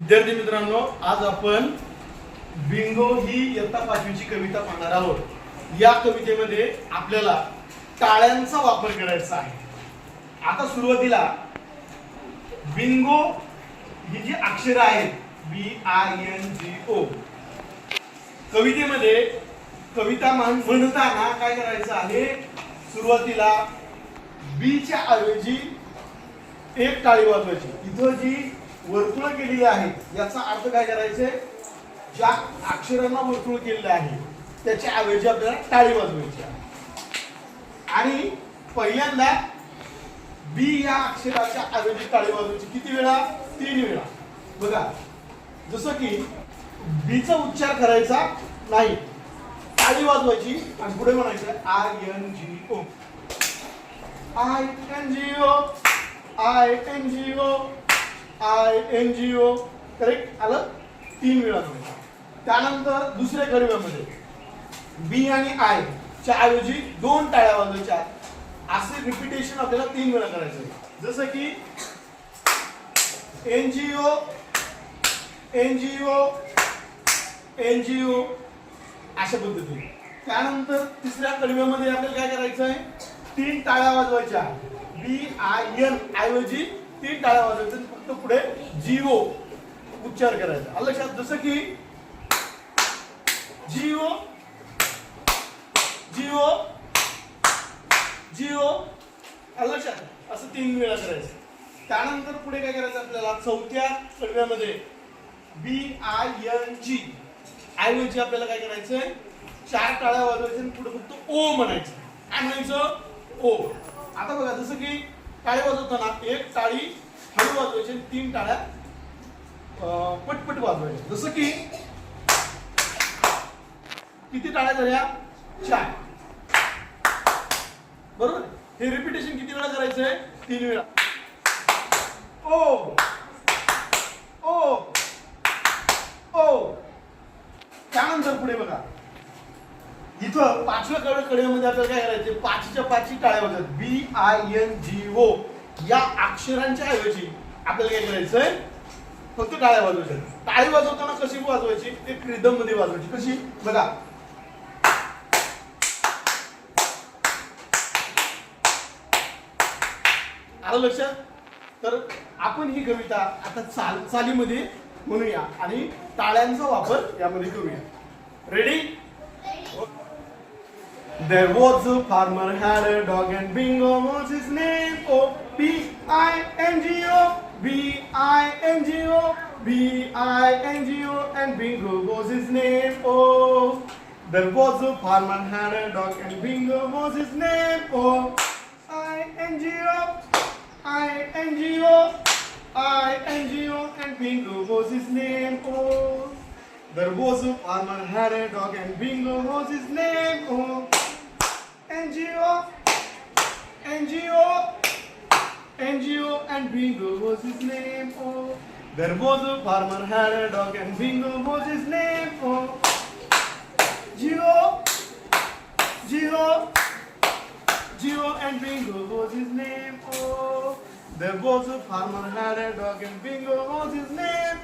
विद्यार्थी मित्रांनो, आज आपण बिंगो ही इयत्ता 5वीची कविता पाहणार आहोत. या कवितेमध्ये आपल्याला टाळ्यांचा वापर करायचा आहे. आता सुरुवातीला बिंगो ही जी अक्षरे आहेत BINGO, कवितेमध्ये कविता म्हणताना काय करायचं आहे, सुरुवातीला बीच्या ऐवजी एक टाळी वाजवायची. इथं जी वर्तुळ केलेली आहे याचा अर्थ काय करायचे, ज्या अक्षरांना वर्तुळ केलेले आहे त्याच्या ऐवजी आपल्याला टाळी वाजवायची आहे. आणि पहिल्यांदा बी या अक्षराच्या ऐवजी टाळी वाजवायची. किती वेळा? 3 वेळा. बघा, जसं की बीचा उच्चार करायचा नाही, टाळी वाजवायची आणि पुढे म्हणायचं INGO INGO. करेक्ट आलं? 3 वेळा. त्यानंतर दुसऱ्या कडव्यामध्ये बी आणि आय च्या ऐवजी 2 टाळ्या वाजवायच्या. असे रिपिटेशन आपल्याला 3 वेळा करायचं. जसं की NGO अशा पद्धतीने. त्यानंतर तिसऱ्या कडव्यामध्ये आपल्याला काय करायचं आहे, 3 टाळ्या वाजवायच्या. BIN ऐवजी 3 टाळ्या वाजवायच्या, फक्त पुढे GO उच्चार करायचा. आलं लक्षात? जसं की GO आलं लक्षात? असं 3 वेळा करायचं. त्यानंतर पुढे काय करायचं आपल्याला, चौथ्या कडव्यामध्ये BING ऐवजी आपल्याला काय करायचंय, 4 टाळ्या वाजवायच्या, पुढे फक्त O म्हणायचं. काय म्हणायचं? O. आता बघा, जसं की टाळी वाजवताना एक टाळी हळू वाजवायची, 3 टाळ्या पटपट वाजवायच्या. जसं की किती टाळ्या झाल्या? 4. बरोबर. हे रिपिटेशन किती वेळा करायचंय? 3 वेळा. ओ. त्यानंतर पुढे बघा, इथं 5व्या कडव्यामध्ये आपल्याला काय करायचे, 5च्या 5 टाळ्या वाजवायच्या. BINGO या अक्षरांच्या ऐवजी आपल्याला काय करायचंय, फक्त टाळ्या वाजवायच्या. टाळी वाजवताना कशी वाजवायची, एक रिदम मध्ये वाजवायची. कशी? बघा, आलं लक्षात? तर आपण ही कविता आता चालीमध्ये म्हणूया आणि टाळ्यांचा वापर यामध्ये करूया. Ready? There was a farmer had a dog and Bingo was his name. BINGO and Bingo was his name. There was a farmer had a dog and Bingo was his name. INGO and Bingo was his name. There was a farmer had a dog and Bingo was his name. NGO and Bingo was his name. There was a farmer had a dog and Bingo was his name. Geo and Bingo was his name. There was a farmer had a dog and Bingo was his name.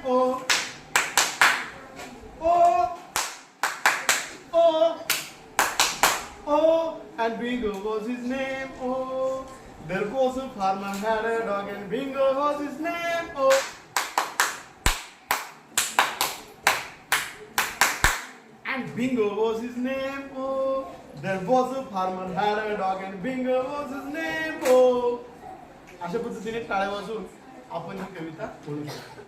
And Bingo was his name. There was a farmer had a dog and Bingo was his name. And Bingo was his name. There was a farmer had a dog and Bingo was his name. अशा पद्धतीने टाळ्या वाजवून आपण ही कविता बोलू शकतो.